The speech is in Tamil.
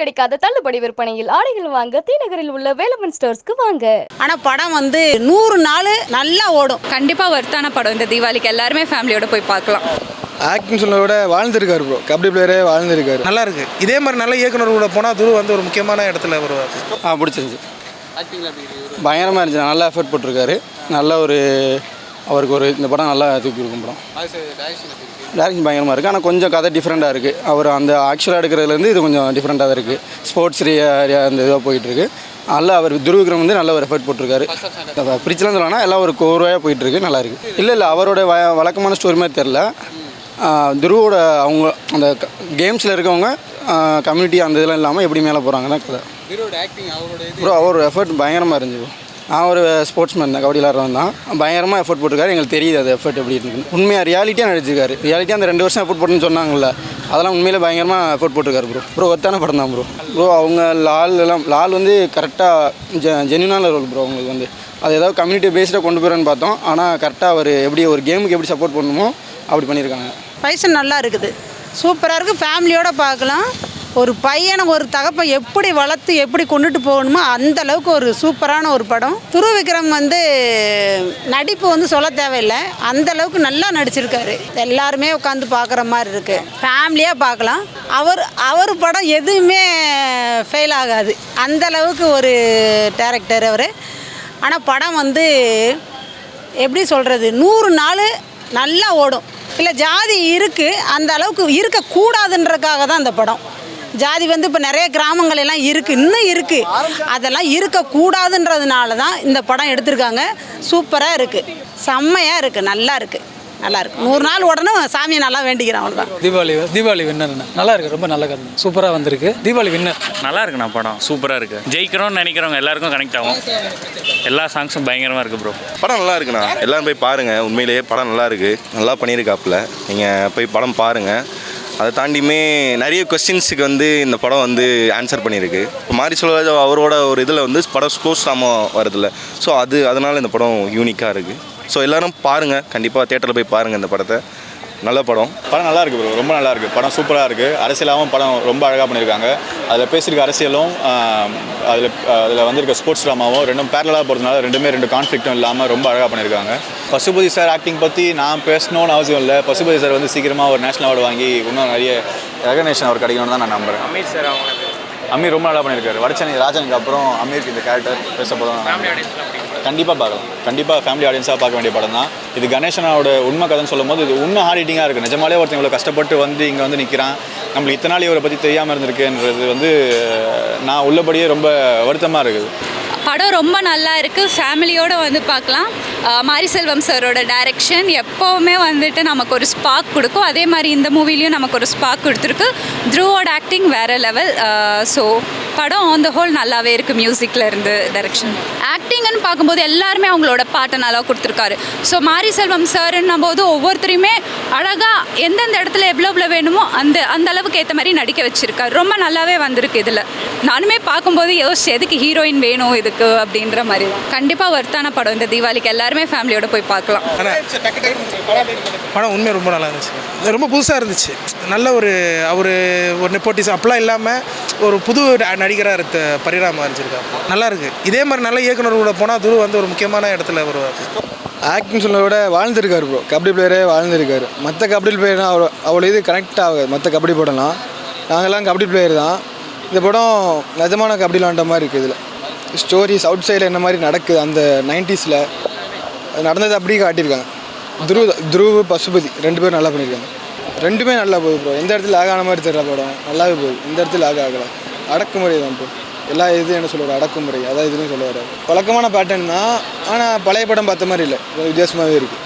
கிடைக்காத தள்ளுபடி விற்பனையில் ஆடைகள் வாங்க தீநகரில் உள்ள வேலமன் ஸ்டோர்ஸ்க்கு வாங்க. ஆனா படம் 100 நாள் நல்லா ஓடும். கண்டிப்பா வர்த்தான படம். இந்த தீபாவளிக்கு எல்லாருமே ஃபேமிலியோட போய் பார்க்கலாம். ஆக்டிங் சொல்ல விட வாழ்ந்திருக்காரு ப்ரோ. கபடி பிளேயரே வாழ்ந்திருக்காரு. நல்லா இருக்கு. இதே மாதிரி நல்ல இயக்குனர் கூட போனால் துரு ஒரு முக்கியமான இடத்துல வருவார். பிடிச்சிருந்துச்சு. பயங்கரமாக இருந்துச்சு. நல்லா எஃபர்ட் போட்டிருக்காரு. நல்ல ஒரு அவருக்கு ஒரு இந்த படம் நல்லா தூக்கி இருக்கும் படம். டேரக்ஷன் பயங்கரமாக இருக்குது. ஆனால் கொஞ்சம் கதை டிஃப்ரெண்ட்டாக இருக்குது. அவர் அந்த ஆக்சுவலாக எடுக்கிறதுலேருந்து இது கொஞ்சம் டிஃப்ரெண்ட்டாக தான் இருக்குது. ஸ்போர்ட்ஸ் அந்த இதாக போயிட்டுருக்கு. நல்லா அவர் துருவிக்ரம் நல்ல ஒரு எஃபர்ட் போட்டிருக்காரு. பிரிச்சுலாம் சொல்லலாம்னா எல்லாம் ஒரு கோர்வையாக போயிட்டுருக்கு. நல்லா இருக்குது. இல்லை அவரோட வழக்கமான ஸ்டோரி மாதிரி தெரில. துருவோட அவங்க அந்த கேம்ஸில் இருக்கவங்க கம்யூனிட்டி அந்த இதெல்லாம் இல்லாமல் எப்படி மேலே போகிறாங்க தான் கதை. ப்ரோ அவரோட எஃபர்ட் பயங்கரமாக இருந்துச்சு. நான் ஒரு ஸ்போர்ட்ஸ் மேன் தான், கபடி விளாட்றவன் தான். பயங்கரமாக எஃபர்ட் போட்டிருக்காரு. எங்களுக்கு தெரியுது அது எஃபர்ட் எப்படி இருக்குது. உண்மையாக ரியாலிட்டியாக நடிச்சிருக்காரு. ரியாலிட்டியாக அந்த 2 வருஷம் எஃபர்ட் போட்டுன்னு சொன்னாங்கல்ல, அதெல்லாம் உண்மையிலே பயங்கரமாக எஃபர்ட் போட்டிருக்காரு ப்ரோ. ஒருத்தான படம் தான் ப்ரோ. அவங்க லால் கரெக்டாக ஜென்யூனான ரோல் ப்ரோ. அவங்களுக்கு அது ஏதாவது கம்யூனிட்டி பேஸ்டாக கொண்டு போகிறேன்னு பார்த்தோம். ஆனால் கரெக்டாக அவர் எப்படி ஒரு கேமுக்கு எப்படி சப்போர்ட் பண்ணணுமோ அப்படி பண்ணியிருக்காங்க. பைசன் நல்லா இருக்குது, சூப்பராக இருக்குது. ஃபேமிலியோடு பார்க்கலாம். ஒரு பையனை ஒரு தகப்பை எப்படி வளர்த்து எப்படி கொண்டுட்டு போகணுமோ அந்த அளவுக்கு ஒரு சூப்பரான ஒரு படம். துருவிக்ரம் நடிப்பு சொல்ல தேவையில்லை, அந்த அளவுக்கு நல்லா நடிச்சிருக்காரு. எல்லாருமே உட்காந்து பார்க்குற மாதிரி இருக்குது. ஃபேமிலியாக பார்க்கலாம். அவர் படம் எதுவுமே ஃபெயில் ஆகாது, அந்த அளவுக்கு ஒரு டைரக்டர் அவர். ஆனால் படம் எப்படி சொல்கிறது, 100 நாள் நல்லா ஓடும். இல்லை ஜாதி இருக்குது, அந்த அளவுக்கு இருக்கக்கூடாதுன்றதுக்காக தான் அந்த படம். ஜாதி இப்போ நிறைய கிராமங்கள் எல்லாம் இருக்குது, இன்னும் இருக்குது. அதெல்லாம் இருக்கக்கூடாதுன்றதுனால தான் இந்த படம் எடுத்திருக்காங்க. சூப்பராக இருக்குது, செம்மையாக இருக்குது, நல்லா இருக்குது. 100 நாள் உடனே சாமியை நல்லா வேண்டிக்கிறேன், அவ்வளோதான். தீபாவளி வின்னர் நல்லா இருக்குது. ரொம்ப நல்ல கதை, சூப்பராக வந்திருக்கு. தீபாவளி வின்னர் நல்லா இருக்குண்ணா. படம் சூப்பராக இருக்குது. ஜெயிக்கிறோன்னு நினைக்கிறவங்க எல்லாருக்கும் கனெக்ட் ஆகும். எல்லா சாங்ஸும் பயங்கரமாக இருக்குது ப்ரோ. படம் நல்லா இருக்குண்ணா. எல்லோரும் போய் பாருங்கள். உண்மையிலேயே படம் நல்லா இருக்குது. நல்லா பண்ணியிருக்காப்புல. நீங்கள் போய் படம் பாருங்கள். அதை தாண்டியுமே நிறைய கொஸ்டின்ஸுக்கு இந்த படம் ஆன்சர் பண்ணியிருக்கு. மாரி செல்வராஜ் அவரோட ஒரு இதில் படம் ஸ்போர்ட்ஸ் ட்ராமா வருதில்ல, ஸோ அதனால் இந்த படம் யூனிக்காக இருக்குது. ஸோ எல்லோரும் பாருங்கள், கண்டிப்பாக தேட்டரில் போய் பாருங்கள் இந்த படத்தை. நல்ல படம் நல்லா இருக்குது ப்ரோ. ரொம்ப நல்லா இருக்குது. படம் சூப்பராக இருக்குது. அரசியலாகவும் படம் ரொம்ப அழகாக பண்ணியிருக்காங்க. அதில் பேசியிருக்க அரசியலும் அதில் வந்திருக்க ஸ்போர்ட்ஸ் ட்ராமாவும் ரெண்டும் பேரலாக போகிறதுனால ரெண்டு கான்ஃப்ளிக்ட்டும் இல்லாமல் ரொம்ப அழகாக பண்ணியிருக்காங்க. பசுபதி சார் ஆக்டிங் பற்றி நான் பேசணும்னு அவசியம் இல்லை. பசுபதி சார் சீக்கிரமாக ஒரு நேஷனல் அவார்டு வாங்கி இன்னும் நிறைய ரெகக்னேஷன் அவர் கிடைக்கணும்னு தான் நான் நம்புகிறேன். அமீர் ரொம்ப நல்லா பண்ணியிருக்காரு. வடச்சென்னை ராஜனுக்கு அப்புறம் அமீருக்கு இந்த கேரக்டர் பேச போதும். கண்டிப்பாக பார்க்கலாம். கண்டிப்பாக ஃபேமிலி ஆடியன்ஸாக பார்க்க வேண்டிய படம் தான் இது. கணேசனோட உண்மை கதைன்னு சொல்லும் போது இது உண்மை ஹார்டிட்டிங்காக இருக்குது. நிஜமாலே ஒருத்தன் இவ்வளோ கஷ்டப்பட்டு இங்கே நிற்கிறான், நம்மளுக்கு இத்தனை நாள் இவரை பற்றி தெரியாமல் இருந்திருக்குன்றது நான் உள்ளபடியே ரொம்ப வருத்தமாக இருக்குது. படம் ரொம்ப நல்லா இருக்குது. ஃபேமிலியோடு பார்க்கலாம். மாரி செல்வம் சாரோட டைரக்ஷன் எப்போவுமே நமக்கு ஒரு ஸ்பார்க் கொடுக்கும். அதே மாதிரி இந்த மூவிலையும் நமக்கு ஒரு ஸ்பார்க் கொடுத்துருக்கு. த்ரூவோட ஆக்டிங் வேறு லெவல். ஸோ படம் ஆன் த ஹோல் நல்லாவே இருக்குது. மியூசிக்கில் இருந்து டைரக்ஷன் ஆக்டிங்னு பார்க்கும்போது எல்லாருமே அவங்களோட பாட்டை நல்லா கொடுத்துருக்காரு. ஸோ மாரி செல்வம் சார்ன்னும் போது ஒவ்வொருத்தரையுமே அழகாக எந்தெந்த இடத்துல எவ்வளோ வேணுமோ அந்த அளவுக்கு ஏற்ற மாதிரி நடிக்க வச்சுருக்காரு. ரொம்ப நல்லாவே வந்திருக்கு. இதில் நானுமே பார்க்கும்போது யோசிச்சு எதுக்கு ஹீரோயின் வேணும் இதுக்கு அப்படின்ற மாதிரி தான். கண்டிப்பாக வர்த்தான படம். இந்த தீபாவளிக்கு எல்லாருமே ஃபேமிலியோட போய் பார்க்கலாம். படம் உண்மையாக ரொம்ப நல்லா இருந்துச்சு. ரொம்ப புதுசாக இருந்துச்சு. நல்ல ஒரு நெப்போட்டிசம் அப்பெல்லாம் இல்லாமல் ஒரு புது நடிகராக பரிணாமம் இருந்துச்சிருக்காரு. நல்லா இருக்குது. இதே மாதிரி நல்ல இயக்குனர் கூட போனால் துரு ஒரு முக்கியமான இடத்துல வருவார். ஆக்டிங் சொல்ல விட வாழ்ந்திருக்காரு ப்ரோ. கபடி பிளேயரே வாழ்ந்திருக்காரு. மற்ற கபடி பிளேயர்னா அவ்வளோ இது கனெக்ட் ஆகாது. மற்ற கபடி படம்லாம் நாங்கள்லாம் கபடி பிளேயர் தான். இந்த படம் நிஜமான கபடி விளாண்ட மாதிரி இருக்குது. இதில் ஸ்டோரிஸ் அவுட் சைடில் என்ன மாதிரி நடக்குது, அந்த 90s நடந்தது அப்படியே காட்டியிருக்காங்க. துருவ் பசுபதி 2 பேரும் நல்லா பண்ணியிருக்காங்க. 2மே நல்லா போகுது ப்ரோ. எந்த இடத்துல ஆகான மாதிரி தெரியல, படம் நல்லாவே போகுது. இந்த இடத்துல ஆகலை. அடக்குமுறை தான் ப்ரோ. எல்லா இதுவும் என்ன சொல்லுவார், அடக்குமுறை. அதான் இதுன்னு சொல்ல வராது. வழக்கமான பேட்டர்ன் தான், ஆனால் பழைய படம் பார்த்த மாதிரி இல்லை, வித்தியாசமாகவே இருக்குது.